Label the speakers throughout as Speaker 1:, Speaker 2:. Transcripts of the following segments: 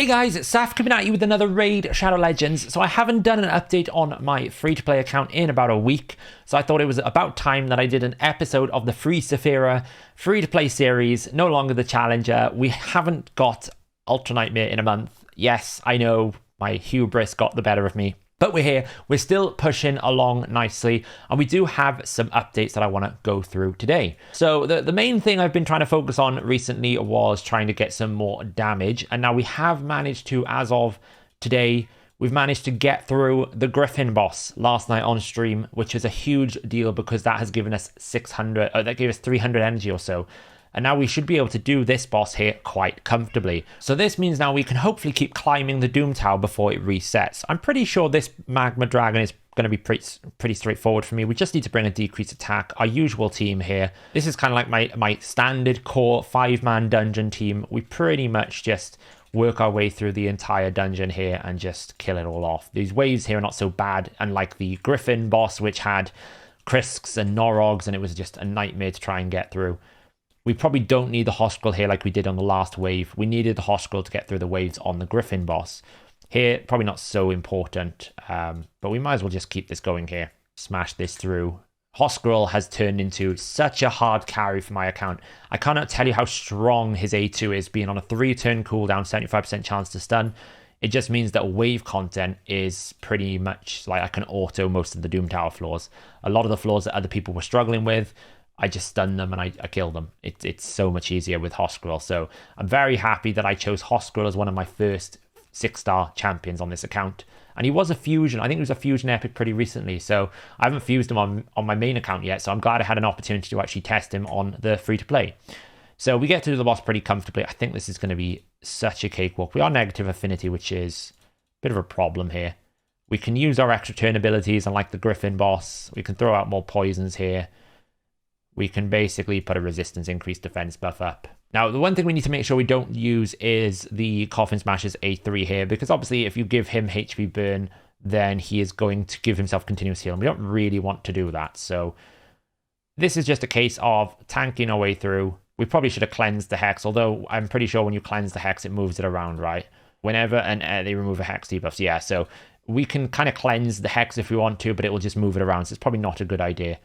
Speaker 1: Hey guys, it's Saf coming at you with another raid, Shadow Legends. So I haven't done an update on my free-to-play account in about a week, so I thought it was about time that I did an episode of the Free Saphira free-to-play series, no longer the Challenger. We haven't got Ultra Nightmare in a month. Yes, I know, my hubris got the better of me. But we're here, we're still pushing along nicely, and we do have some updates that I want to go through today. So the main thing I've been trying to focus on recently was trying to get some more damage, and now we have managed to, as of today, we've managed to get through the Griffin boss last night on stream, which is a huge deal because that has given us 300 energy or so. And now we should be able to do this boss here quite comfortably. So this means now we can hopefully keep climbing the Doom Tower before it resets. I'm pretty sure this Magma Dragon is going to be pretty straightforward for me. We just need to bring a decreased attack, our usual team here. This is kind of like my standard core 5-man dungeon team. We pretty much just work our way through the entire dungeon here and just kill it all off. These waves here are not so bad, unlike the Griffin boss, which had Krisks and Norogs, and it was just a nightmare to try and get through. We probably don't need the Hospital here like we did on the last wave. We needed the Hospital to get through the waves on the Griffin boss. Here, probably not so important, but we might as well just keep this going here. Smash this through. Hospital has turned into such a hard carry for my account. I cannot tell you how strong his A2 is, being on a 3-turn cooldown, 75% chance to stun. It just means that wave content is pretty much like I can auto most of the Doom Tower floors. A lot of the floors that other people were struggling with, I just stun them and I kill them. It's so much easier with Hospital. So I'm very happy that I chose Hospital as one of my first 6-star champions on this account. And he was a fusion. I think he was a fusion epic pretty recently. So I haven't fused him on my main account yet. So I'm glad I had an opportunity to actually test him on the free-to-play. So we get to the boss pretty comfortably. I think this is going to be such a cakewalk. We are negative affinity, which is a bit of a problem here. We can use our extra turn abilities, unlike the Griffin boss. We can throw out more poisons here. We can basically put a resistance increased defense buff up. Now, the one thing we need to make sure we don't use is the Coffin Smasher's A3 here, because obviously if you give him HP burn, then he is going to give himself continuous heal, and we don't really want to do that. So this is just a case of tanking our way through. We probably should have cleansed the Hex, although I'm pretty sure when you cleanse the Hex, it moves it around, right? Whenever they remove a Hex debuffs, yeah. So we can kind of cleanse the Hex if we want to, but it will just move it around, so it's probably not a good idea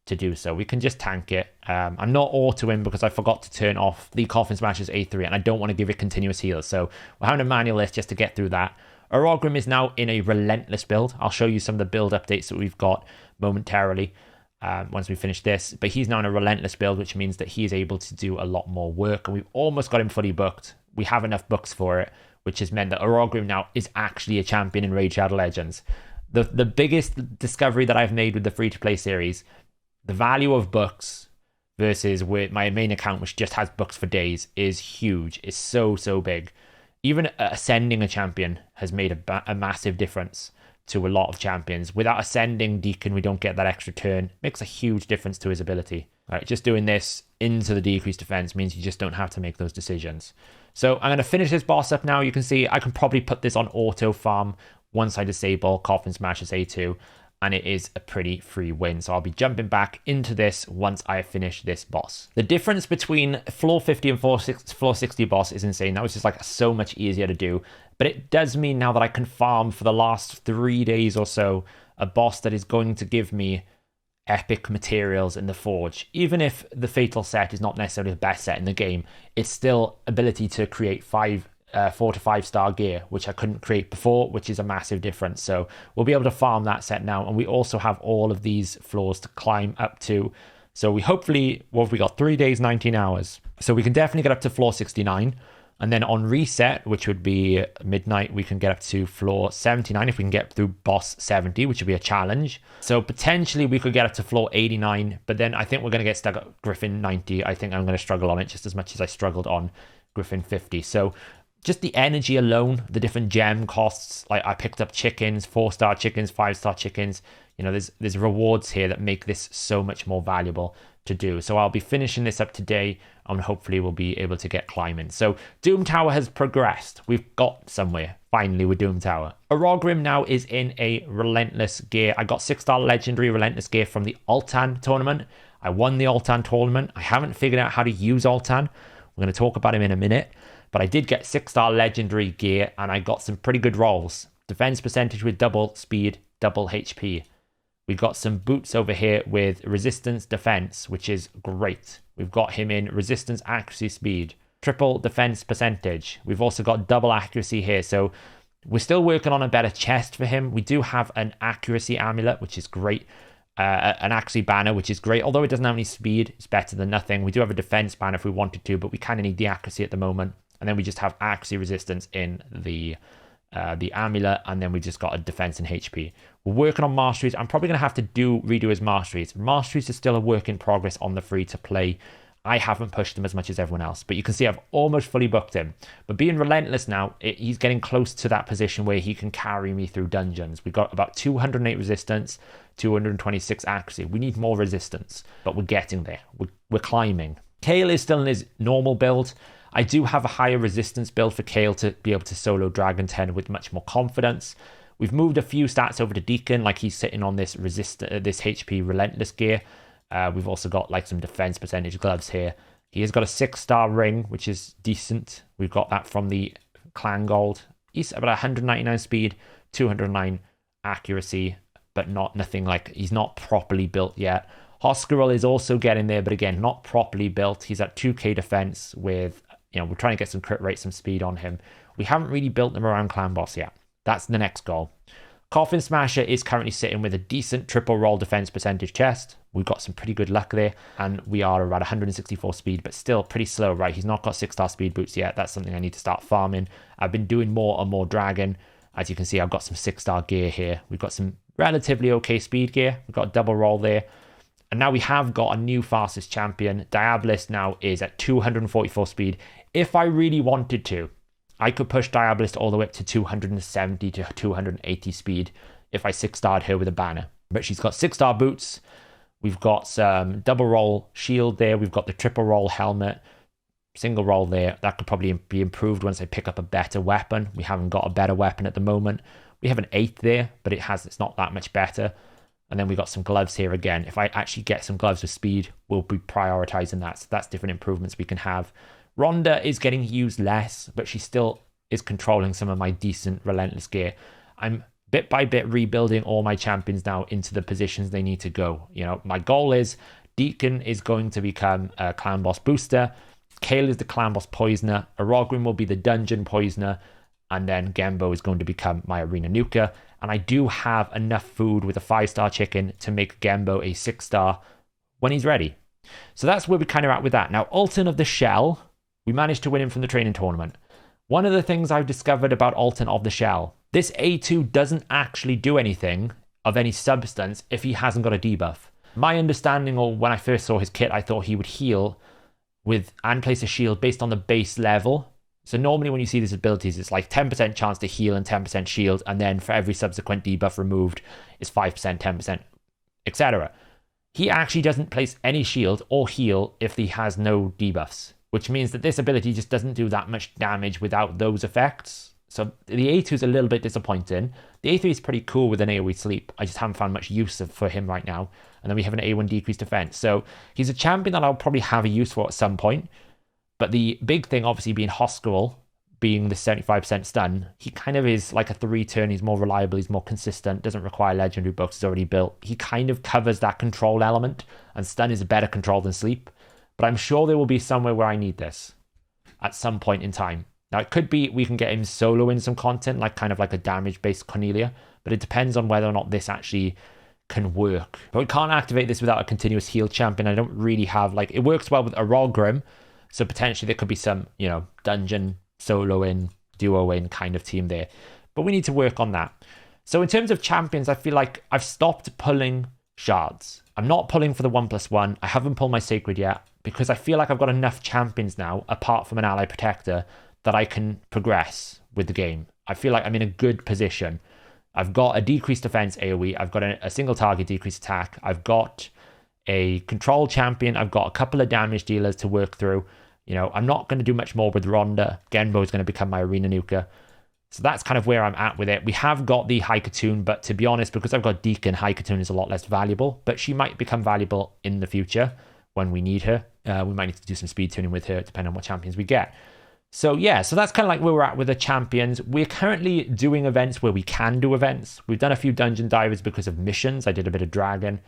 Speaker 1: to do so. We can just tank it. I'm not autoing because I forgot to turn off the Coffin Smasher's A3 and I don't want to give it continuous heals, so we're having a manual list just to get through that. Orogrim is now in a relentless build. I'll show you some of the build updates that we've got momentarily once we finish this, but he's now in a relentless build, which means that he is able to do a lot more work, and we've almost got him fully booked. We have enough books for it, which has meant that Orogrim now is actually a champion in Raid Shadow Legends. The biggest discovery that I've made with the free-to-play series, the value of books versus with my main account, which just has books for days, is huge. It's so big. Even ascending a champion has made a massive difference to a lot of champions. Without ascending Deacon, we don't get that extra turn. It makes a huge difference to his ability. All right, just doing this into the decreased defense means you just don't have to make those decisions. So I'm going to finish this boss up now. You can see I can probably put this on auto farm once I disable Coffin Smasher's A2. And it is a pretty free win. So I'll be jumping back into this once I finish this boss. The difference between floor 50 and floor 60 boss is insane. That was just like so much easier to do. But it does mean now that I can farm for the last 3 days or so a boss that is going to give me epic materials in the Forge. Even if the Fatal set is not necessarily the best set in the game, it's still ability to create 4 to 5-star gear, which I couldn't create before, which is a massive difference. So we'll be able to farm that set now, and we also have all of these floors to climb up to. So we hopefully, what have we got? 3 days, 19 hours. So we can definitely get up to floor 69, and then on reset, which would be midnight, we can get up to floor 79 if we can get through boss 70, which would be a challenge. So potentially we could get up to floor 89, but then I think we're going to get stuck at Griffin 90. I think I'm going to struggle on it just as much as I struggled on Griffin 50. So just the energy alone, the different gem costs, like I picked up chickens, 4-star chickens, 5-star chickens. You know, there's rewards here that make this so much more valuable to do. So I'll be finishing this up today, and hopefully we'll be able to get climbing. So Doom Tower has progressed. We've got somewhere, finally, with Doom Tower. Orogrim now is in a relentless gear. I got 6-star legendary relentless gear from the Alton tournament. I won the Alton tournament. I haven't figured out how to use Alton, We're going to talk about him in a minute. But I did get 6-star legendary gear, and I got some pretty good rolls. Defense percentage with double speed, double HP. We've got some boots over here with resistance defense, which is great. We've got him in resistance, accuracy, speed, triple defense percentage. We've also got double accuracy here. So we're still working on a better chest for him. We do have an accuracy amulet, which is great. An accuracy banner, which is great. Although it doesn't have any speed, it's better than nothing. We do have a defense banner if we wanted to, but we kind of need the accuracy at the moment. And then we just have accuracy resistance in the amulet, and then we just got a defense and HP. We're working on masteries. I'm probably going to have to redo his masteries. Masteries is still a work in progress on the free to play. I haven't pushed him as much as everyone else, but you can see I've almost fully booked him. But being relentless now, he's getting close to that position where he can carry me through dungeons. We've got about 208 resistance, 226 accuracy. We need more resistance, but we're getting there. We're climbing. Kale is still in his normal build. I do have a higher resistance build for Kale to be able to solo Dragon 10 with much more confidence. We've moved a few stats over to Deacon, like he's sitting on this this HP relentless gear. We've also got like some defense percentage gloves here. He has got a 6-star ring, which is decent. We've got that from the clan gold. He's about 199 speed, 209 accuracy, but nothing like, he's not properly built yet. Hoscaril is also getting there, but again, not properly built. He's at 2k defense with, we're trying to get some crit rate, some speed on him. We haven't really built them around clan boss yet. That's the next goal. Coffin Smasher is currently sitting with a decent triple roll defense percentage chest. We've got some pretty good luck there, and we are around 164 speed, but still pretty slow, right? He's not got 6-star speed boots yet. That's something I need to start farming. I've been doing more and more Dragon. As you can see, I've got some 6-star gear here. We've got some relatively okay speed gear. We've got a double roll there. And now we have got a new fastest champion. Diabolist now is at 244 speed. If I really wanted to, I could push Diabolist all the way up to 270 to 280 speed if I 6-starred her with a banner. But she's got 6-star boots. We've got some double roll shield there. We've got the triple roll helmet, single roll there. That could probably be improved once I pick up a better weapon. We haven't got a better weapon at the moment. We have an 8 there, but it's not that much better. And then we got some gloves here again. If I actually get some gloves with speed, we'll be prioritizing that. So that's different improvements we can have. Rhonda is getting used less, but she still is controlling some of my decent relentless gear. I'm bit by bit rebuilding all my champions now into the positions they need to go. My goal is Deacon is going to become a clan boss booster. Kale is the clan boss poisoner. Arogrim will be the dungeon poisoner. And then Gembo is going to become my arena nuker. And I do have enough food with a 5-star chicken to make Gembo a 6-star when he's ready. So that's where we're kind of at with that. Now, Alton of the Shell, we managed to win him from the training tournament. One of the things I've discovered about Alton of the Shell, this A2 doesn't actually do anything of any substance if he hasn't got a debuff. My understanding, or when I first saw his kit, I thought he would heal and place a shield based on the base level. So normally when you see these abilities, it's like 10% chance to heal and 10% shield, and then for every subsequent debuff removed, it's 5%, 10%, etc. He actually doesn't place any shield or heal if he has no debuffs, which means that this ability just doesn't do that much damage without those effects. So the A2 is a little bit disappointing. The A3 is pretty cool with an AoE sleep. I just haven't found much use for him right now. And then we have an A1 decreased defense. So he's a champion that I'll probably have a use for at some point. But the big thing, obviously, being Hoscaril, being the 75% stun, he kind of is like a 3-turn. He's more reliable. He's more consistent. Doesn't require legendary books. He's already built. He kind of covers that control element. And stun is a better control than sleep. But I'm sure there will be somewhere where I need this at some point in time. Now, it could be we can get him solo in some content, like kind of like a damage-based Cornelia. But it depends on whether or not this actually can work. But we can't activate this without a continuous heal champion. I don't really have, like, it works well with Arogrim. So potentially there could be some, dungeon solo in, duo in kind of team there. But we need to work on that. So in terms of champions, I feel like I've stopped pulling shards. I'm not pulling for the 1+1. I haven't pulled my sacred yet because I feel like I've got enough champions now, apart from an ally protector, that I can progress with the game. I feel like I'm in a good position. I've got a decreased defense AoE. I've got a single target decreased attack. I've got a control champion. I've got a couple of damage dealers to work through. I'm not going to do much more with Rhonda. Genbo is going to become my arena nuker. So that's kind of where I'm at with it. We have got the Haikatoon, but to be honest, because I've got Deacon, Haikatoon is a lot less valuable, but she might become valuable in the future when we need her. We might need to do some speed tuning with her, depending on what champions we get. So yeah, so that's kind of like where we're at with the champions. We're currently doing events where we can do events. We've done a few dungeon divers because of missions. I did a bit of dragon.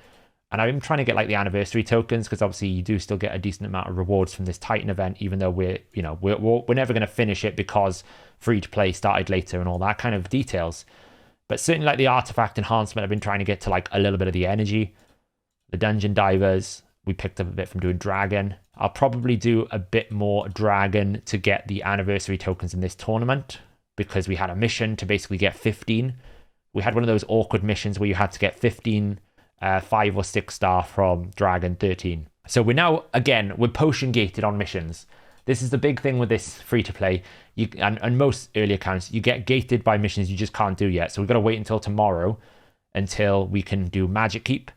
Speaker 1: And I'm trying to get like the anniversary tokens, because obviously you do still get a decent amount of rewards from this Titan event, even though we're never going to finish it because free to play started later and all that kind of details. But certainly like the artifact enhancement, I've been trying to get to like a little bit of the energy. The dungeon divers, we picked up a bit from doing dragon. I'll probably do a bit more dragon to get the anniversary tokens in this tournament, because we had a mission to basically get 15. We had one of those awkward missions where you had to get 15 5 or 6 star from Dragon 13. So we're now, again, we're potion gated on missions. This is the big thing with this free to play. And most early accounts, you get gated by missions you just can't do yet. So we've got to wait until tomorrow until we can do Magic Keep.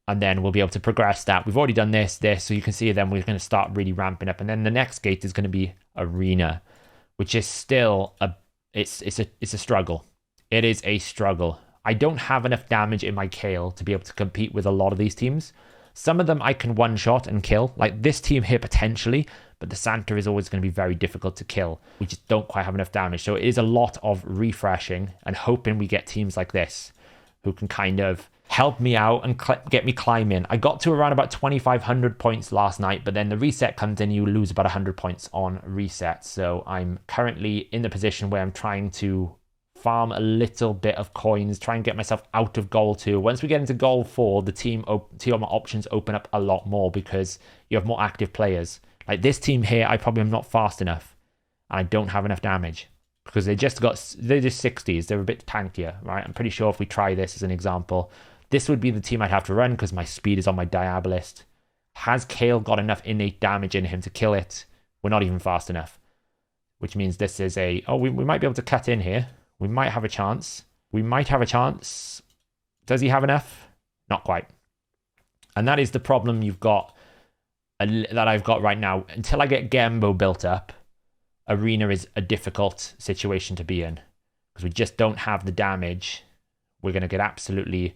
Speaker 1: And then we'll be able to progress that. We've already done this. So you can see then we're going to start really ramping up. And then the next gate is going to be Arena, which is still it's a struggle. It is a struggle. I don't have enough damage in my Kale to be able to compete with a lot of these teams. Some of them I can one-shot and kill, like this team here potentially, but the Santa is always going to be very difficult to kill. We just don't quite have enough damage. So it is a lot of refreshing and hoping we get teams like this who can kind of help me out and get me climbing. I got to around about 2,500 points last night, but then the reset comes in, you lose about 100 points on reset. So I'm currently in the position where I'm trying to farm a little bit of coins, try and get myself out of goal 2. Once we get into goal 4, the team options open up a lot more because you have more active players. Like this team here, I probably am not fast enough and I don't have enough damage because they're just 60s. They're a bit tankier, right? I'm pretty sure if we try this as an example, this would be the team I'd have to run because my speed is on my Diabolist. Has Kale got enough innate damage in him to kill it? We're not even fast enough, which means this is we might be able to cut in here. We might have a chance. Does he have enough? Not quite. And that is the problem that I've got right now. Until I get Gembo built up, Arena is a difficult situation to be in because we just don't have the damage. We're going to get absolutely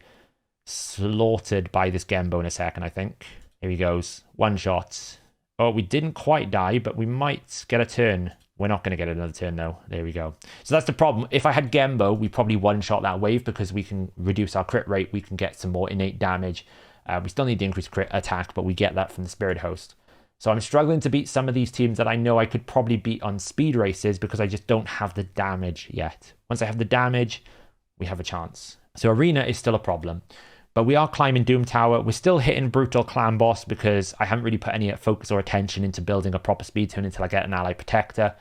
Speaker 1: slaughtered by this Gembo in a second, I think. Here he goes. One shot. Oh, we didn't quite die, but we might get a turn. We're not going to get another turn, though. There we go. So that's the problem. If I had Gembo, we probably one-shot that wave because we can reduce our crit rate. We can get some more innate damage. We still need the increased crit attack, but we get that from the Spirit Host. So I'm struggling to beat some of these teams that I know I could probably beat on speed races because I just don't have the damage yet. Once I have the damage, we have a chance. So Arena is still a problem. But we are climbing Doom Tower. We're still hitting Brutal Clan Boss because I haven't really put any focus or attention into building a proper speed tune until I get an Ally Protector.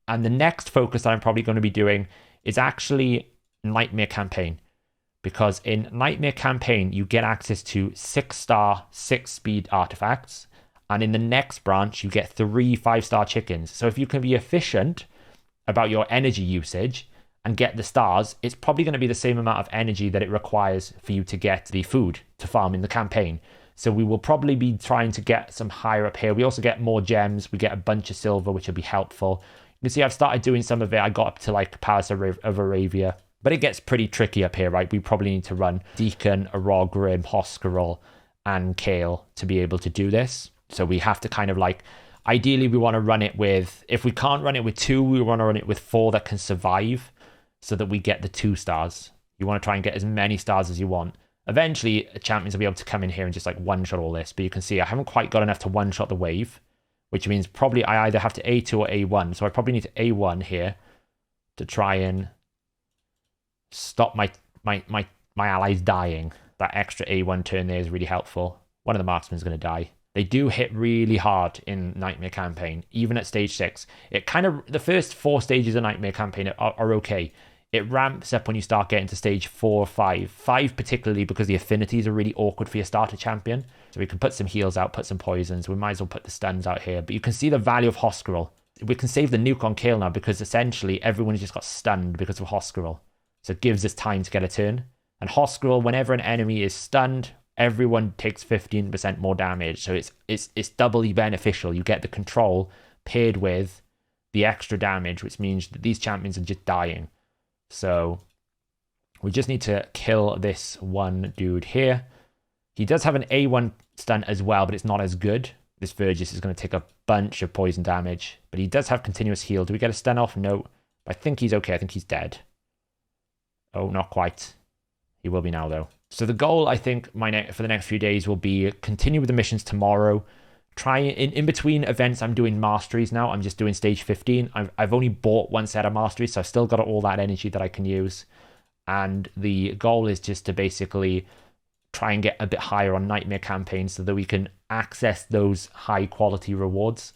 Speaker 1: And the next focus that I'm probably going to be doing is actually Nightmare Campaign. Because in Nightmare Campaign, you get access to 6-star, 6-speed artifacts. And in the next branch, you get 3 5-star chickens. So if you can be efficient about your energy usage and get the stars, it's probably going to be the same amount of energy that it requires for you to get the food to farm in the campaign. So we will probably be trying to get some higher up here. We also get more gems. We get a bunch of silver, which will be helpful. You can see I've started doing some of it. I got up to like Palace of Aravia, but it gets pretty tricky up here, right? We probably need to run Deacon, Arogrim, Hoscarol, and Kale to be able to do this. So we have to kind of like, ideally we want to run it with, if we can't run it with 2, we want to run it with 4 that can survive, so that we get the 2 stars. You want to try and get as many stars as you want. Eventually, champions will be able to come in here and just like one-shot all this. But you can see I haven't quite got enough to one-shot the wave, which means probably I either have to A2 or A1. So I probably need to A1 here to try and stop my allies dying. That extra A1 turn there is really helpful. One of the marksmen is going to die. They do hit really hard in Nightmare Campaign, even at stage 6. It kind of, the first 4 stages of Nightmare Campaign are okay. It ramps up when you start getting to stage 4 or 5. 5 particularly because the affinities are really awkward for your starter champion. So we can put some heals out, put some poisons. We might as well put the stuns out here. But you can see the value of Hoscarol. We can save the nuke on Kale now because essentially everyone just got stunned because of Hoscarol. So it gives us time to get a turn. And Hoscarol, whenever an enemy is stunned, everyone takes 15% more damage. So it's doubly beneficial. You get the control paired with the extra damage, which means that these champions are just dying. So we just need to kill this one dude here. He does have an A1 stun as well, but it's not as good. This Vergis is going to take a bunch of poison damage, but he does have continuous heal. Do we get a stun off? No. I think he's okay. I think he's dead. Oh, not quite. He will be now, though. So the goal, I think, for the next few days will be continue with the missions tomorrow. Try in between events, I'm doing masteries now. I'm just doing stage 15. I've only bought one set of masteries, so I've still got all that energy that I can use. And the goal is just to basically try and get a bit higher on Nightmare campaigns so that we can access those high quality rewards.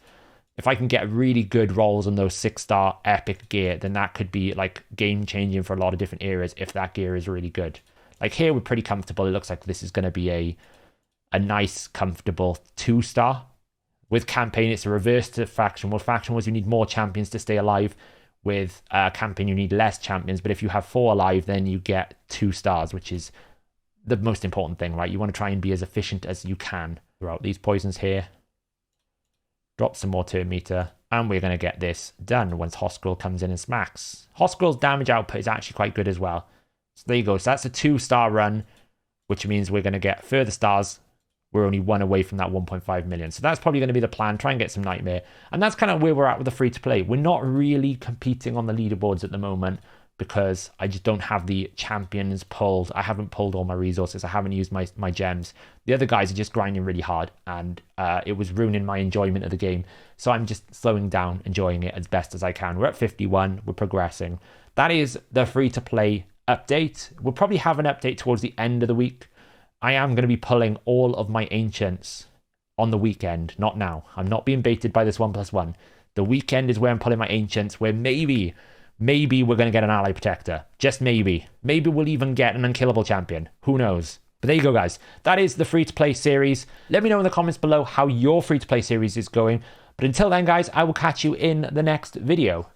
Speaker 1: If I can get really good rolls on those 6-star epic gear, then that could be like game changing for a lot of different areas if that gear is really good. Like here, we're pretty comfortable. It looks like this is going to be a nice, comfortable 2-star. With campaign, it's a reverse to faction. Well, faction was you need more champions to stay alive. With campaign, you need less champions. But if you have 4 alive, then you get 2 stars, which is the most important thing, right? You want to try and be as efficient as you can throughout these poisons here. Drop some more turn meter. And we're going to get this done once Hoskrul comes in and smacks. Hoskrul's damage output is actually quite good as well. So there you go. So that's a 2-star run, which means we're going to get further stars. We're only 1 away from that 1.5 million. So that's probably going to be the plan. Try and get some Nightmare. And that's kind of where we're at with the free-to-play. We're not really competing on the leaderboards at the moment because I just don't have the champions pulled. I haven't pulled all my resources. I haven't used my gems. The other guys are just grinding really hard, and it was ruining my enjoyment of the game. So I'm just slowing down, enjoying it as best as I can. We're at 51. We're progressing. That is the free-to-play update. We'll probably have an update towards the end of the week. I am going to be pulling all of my ancients on the weekend, not now. I'm not being baited by this 1+1. The weekend is where I'm pulling my ancients, where maybe we're going to get an ally protector. Just maybe. Maybe we'll even get an unkillable champion. Who knows? But there you go, guys. That is the free-to-play series. Let me know in the comments below how your free-to-play series is going. But until then, guys, I will catch you in the next video.